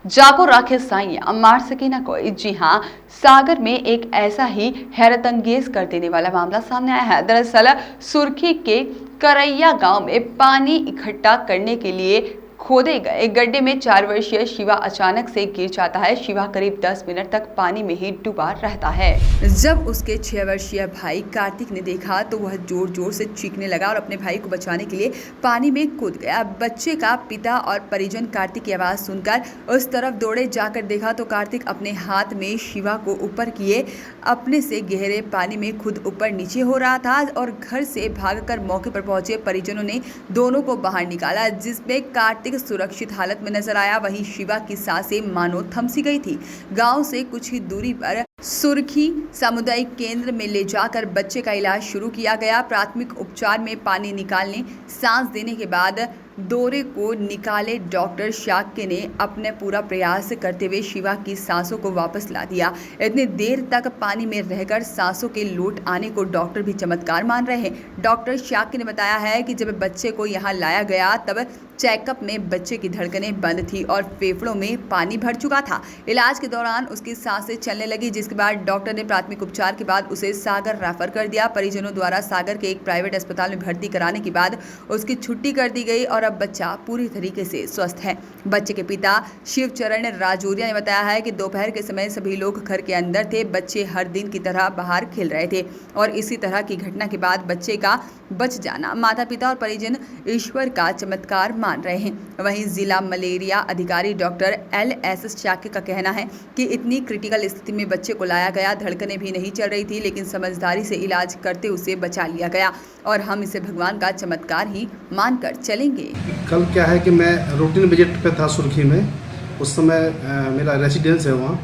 जागो राखे साइयां मार सके ना कोई। जी हाँ, सागर में एक ऐसा ही हैरतअंगेज कर देने वाला मामला सामने आया है। दरअसल सुर्खी के करैया गांव में पानी इकट्ठा करने के लिए खोदे गए गड्ढे में 4 वर्षीय शिवा अचानक से गिर जाता है। शिवा करीब 10 मिनट तक पानी में ही डूबा रहता है। जब उसके 6 वर्षीय भाई कार्तिक ने देखा तो वह जोर जोर से चीखने लगा और अपने भाई को बचाने के लिए पानी में कूद गया। बच्चे का पिता और परिजन कार्तिक की आवाज सुनकर उस तरफ दौड़े। जाकर देखा तो कार्तिक अपने हाथ में शिवा को ऊपर किए अपने से गहरे पानी में खुद ऊपर नीचे हो रहा था और घर से भागकर मौके पर पहुंचे परिजनों ने दोनों को बाहर निकाला, जिसमें कार्तिक सुरक्षित हालत में नजर आया। वहीं शिवा की सांसें मानो थम सी गई थी। गांव से कुछ ही दूरी पर सुर्खी सामुदायिक केंद्र में ले जाकर बच्चे का इलाज शुरू किया गया। प्राथमिक उपचार में पानी निकालने, सांस देने के बाद दौरे को निकाले डॉक्टर शाक्य ने अपने पूरा प्रयास करते हुए शिवा की सांसों को वापस ला दिया। इतनी देर तक पानी में रहकर सांसों के लौट आने को डॉक्टर भी चमत्कार मान रहे हैं। डॉक्टर शाक्य ने बताया है कि जब बच्चे को यहाँ लाया गया तब चेकअप में बच्चे की धड़कनें बंद थी और फेफड़ों में पानी भर चुका था। इलाज के दौरान उसकी सांसें चलने लगी, जिसके बाद डॉक्टर ने प्राथमिक उपचार के बाद उसे सागर रेफर कर दिया। परिजनों द्वारा सागर के एक प्राइवेट अस्पताल में भर्ती कराने के बाद उसकी छुट्टी कर दी गई और अब बच्चा पूरी तरीके से स्वस्थ है। बच्चे के पिता शिवचरण राजौरिया ने बताया है कि दोपहर के समय सभी लोग घर के अंदर थे। बच्चे हर दिन की तरह बाहर खेल रहे थे और इसी तरह की घटना के बाद बच्चे का बच जाना माता पिता और परिजन ईश्वर का चमत्कार मान रहे हैं। वहीं जिला मलेरिया अधिकारी डॉक्टर LS शाक्य का कहना है कि इतनी क्रिटिकल स्थिति में बच्चे को लाया गया, धड़कनें भी नहीं चल रही थी, लेकिन समझदारी से इलाज करते उसे बचा लिया गया और हम इसे भगवान का चमत्कार ही मानकर चलेंगे। कल क्या है कि मैं रूटीन विजिट पे था सुर्खी में। उस समय मेरा रेसिडेंस है वहाँ।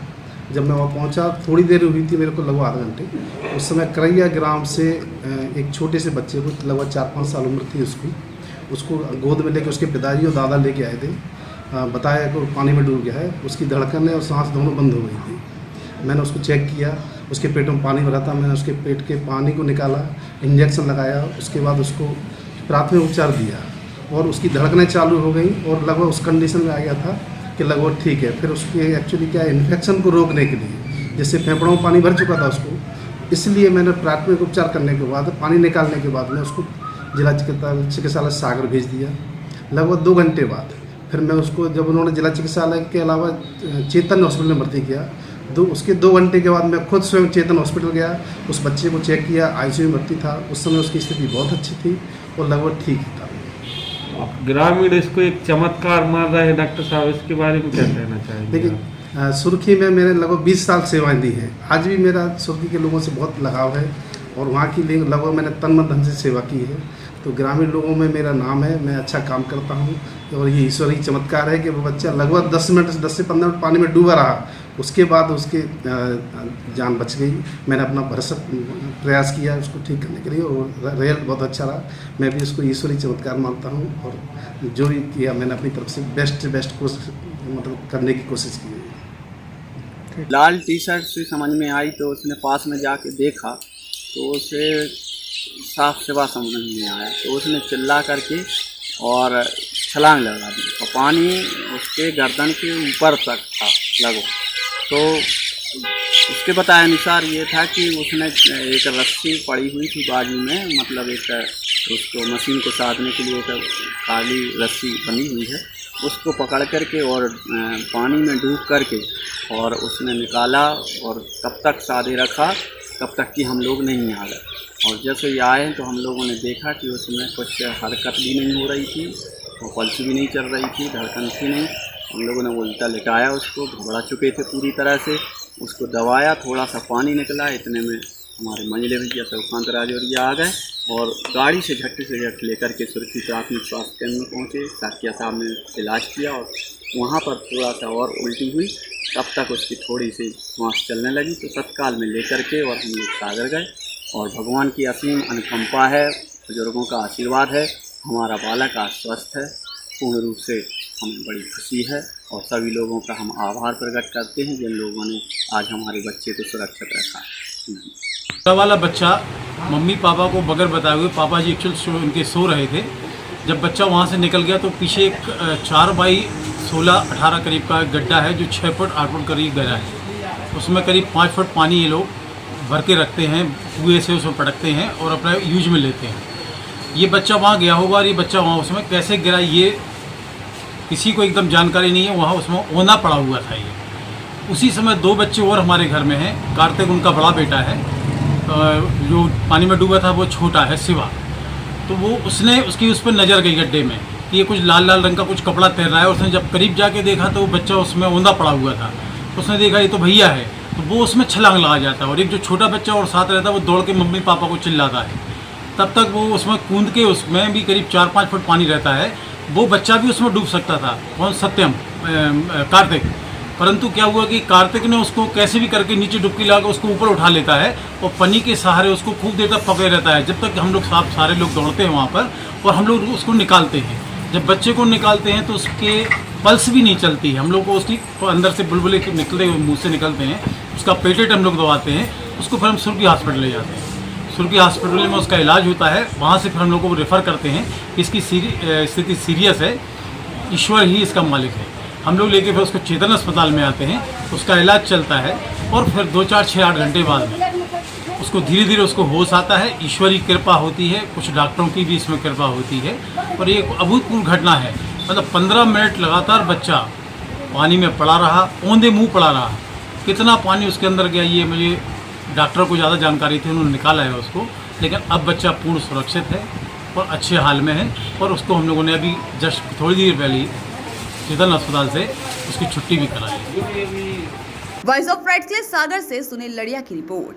जब मैं वहाँ पहुँचा थोड़ी देर हुई थी, मेरे को लगभग आधा घंटे। उस समय करैया ग्राम से एक छोटे से बच्चे को, लगभग 4-5 साल उम्र थी उसको गोद में लेके उसके पिताजी और दादा लेके आए थे। बताया कि वो पानी में डूब गया है। उसकी धड़कनें और सांस दोनों बंद हो गई थी। मैंने उसको चेक किया, उसके पेट में पानी भरा था। मैंने उसके पेट के पानी को निकाला, इंजेक्शन लगाया, उसके बाद उसको प्राथमिक उपचार दिया और उसकी धड़कनें चालू हो गई और लगभग उस कंडीशन में आ गया था कि लगभग ठीक है। फिर उसके एक्चुअली क्या है, इन्फेक्शन को रोकने के लिए, जैसे फेफड़ों में पानी भर चुका था उसको, इसलिए मैंने प्राथमिक उपचार करने के बाद, पानी निकालने के बाद में उसको जिला चिकित्सालय सागर भेज दिया। लगभग 2 घंटे बाद फिर मैं उसको, जब उन्होंने जिला चिकित्सालय के अलावा चेतन हॉस्पिटल में भर्ती किया, उसके 2 घंटे के बाद मैं खुद स्वयं चेतन हॉस्पिटल गया। उस बच्चे को चेक किया, ICU में भर्ती था। उस समय उसकी स्थिति बहुत अच्छी थी और लगभग ठीक था। ग्रामीण इसको एक चमत्कार मान रहे हैं डॉक्टर साहब, इसके बारे में क्या कहना चाहेंगे? देखिए, सुर्खी में मैंने लगभग 20 साल सेवाएं दी है। आज भी मेरा सुर्खी के लोगों से बहुत लगाव है और वहाँ की लगभग मैंने तन मन धन से सेवा की है। तो ग्रामीण लोगों में मेरा नाम है, मैं अच्छा काम करता हूँ और ये ईश्वरी चमत्कार है कि वो बच्चा लगभग 10 से 15 मिनट पानी में डूबा रहा, उसके बाद उसकी जान बच गई। मैंने अपना भरसक प्रयास किया उसको ठीक करने के लिए और रिजल्ट बहुत अच्छा रहा। मैं भी इसको ईश्वरी चमत्कार मानता हूँ और जो भी किया मैंने अपनी तरफ से बेस्ट कोशिश मतलब करने की कोशिश की। लाल टी-शर्ट से समझ में आई तो उसने पास में जाके देखा तो उसे साफ सिवा समझ में आया तो उसने चिल्ला करके और छलांग लगा दी और पानी उसके गर्दन के ऊपर तक था लगभग। तो उसके बताए अनुसार ये था कि उसने एक रस्सी पड़ी हुई थी बाजू में, मतलब एक उसको मशीन को साधने के लिए एक काली रस्सी बनी हुई है, उसको पकड़ करके और पानी में डूब करके और उसने निकाला और तब तक साधे रखा तब तक कि हम लोग नहीं आ गए। और जैसे ही आए तो हम लोगों ने देखा कि उसमें कुछ हरकत भी नहीं हो रही थी और पल्स भी नहीं चल रही थी, धड़कन थी नहीं। हम लोगों ने उल्टा लिटाया, उसको घबरा चुके थे पूरी तरह से, उसको दबाया, थोड़ा सा पानी निकला, इतने में हमारे मंझले भैया शिवकांत राजौरिया आ गए और गाड़ी से झट से झट लेकर के सुर्खी प्राथमिक स्वास्थ्य केंद्र में पहुँचे। साकिया साहब ने इलाज किया और वहाँ पर थोड़ा सा और उल्टी हुई, तब तक उसकी थोड़ी सी सांस चलने लगी तो तत्काल में लेकर के और हम लोग सागर गए। और भगवान की असीम अनुकंपा है, बुजुर्गों का आशीर्वाद है, हमारा बालक आज स्वस्थ है। पूर्ण रूप से हमें बड़ी खुशी है और सभी लोगों का हम आभार प्रकट करते हैं जिन लोगों ने आज हमारे बच्चे को सुरक्षित रखा। वाला बच्चा मम्मी पापा को बगैर बताए हुए, पापा जी एक्चुअल उनके सो रहे थे, जब बच्चा वहाँ से निकल गया तो पीछे एक 4 बाई 16-18 करीब का गड्ढा है जो 6 फुट 8 फुट करीब गहरा है। उसमें करीब 5 फुट पानी ये लोग भर के रखते हैं, कुएँ से उसमें पटकते हैं और अपना यूज में लेते हैं। ये बच्चा वहाँ गया होगा और ये बच्चा वहाँ उसमें कैसे गिरा ये किसी को एकदम जानकारी नहीं है। वहाँ उसमें ओना पड़ा हुआ था ये। उसी समय 2 बच्चे और हमारे घर में हैं। कार्तिक उनका बड़ा बेटा है, जो पानी में डूबा था वो छोटा है शिवा। तो वो उसने उसकी उस पर नज़र गई गड्ढे में कि ये कुछ लाल लाल रंग का कुछ कपड़ा तैर रहा है। उसने जब करीब जाके देखा तो वो बच्चा उसमें ओंधा पड़ा हुआ था। उसने देखा ये तो भैया है, तो वो उसमें छलांग लगा जाता है और एक जो छोटा बच्चा और साथ रहता है वो दौड़ के मम्मी पापा को चिल्लाता है। तब तक वो उसमें कूद के, उसमें भी करीब 4-5 फुट पानी रहता है, वो बच्चा भी उसमें डूब सकता था। कौन? सत्यम, कार्तिक। परंतु क्या हुआ कि कार्तिक ने उसको कैसे भी करके नीचे डुबकी लगा के उसको ऊपर उठा लेता है और पन्नी के सहारे उसको खूब देर तक पकड़े रहता है, जब तक हम लोग सारे लोग दौड़ते हैं वहाँ पर और हम लोग उसको निकालते हैं। जब बच्चे को निकालते हैं तो उसके पल्स भी नहीं चलती है। हम लोग को उसकी अंदर से बुलबुले निकलते हुए मुँह से निकलते हैं, उसका पेटेट हम लोग दबाते हैं, उसको फिर हम सुर्खी हॉस्पिटल ले जाते हैं। सुर्खी हॉस्पिटल में उसका इलाज होता है। वहाँ से फिर हम लोग को रेफ़र करते हैं, इसकी स्थिति सीरियस है, ईश्वर ही इसका मालिक है। हम लोग लेके फिर उसको चेतन अस्पताल में आते हैं, उसका इलाज चलता है और फिर 2, 4, 6, 8 घंटे बाद में उसको धीरे धीरे उसको होश आता है। ईश्वरी कृपा होती है, कुछ डॉक्टरों की भी इसमें कृपा होती है। और ये अभूतपूर्व घटना है। मतलब 15 मिनट लगातार बच्चा पानी में पड़ा रहा, औंधे मुँह पड़ा रहा। कितना पानी उसके अंदर गया ये मुझे डॉक्टर को ज़्यादा जानकारी थी, उन्होंने निकाला है उसको। लेकिन अब बच्चा पूर्ण सुरक्षित है और अच्छे हाल में है और उसको हम लोगों ने अभी जस्ट थोड़ी देर पहले चेतन अस्पताल से उसकी छुट्टी भी कराई है। वॉइस ऑफ राइट्स के लिए सागर से सुनील लड़िया की रिपोर्ट।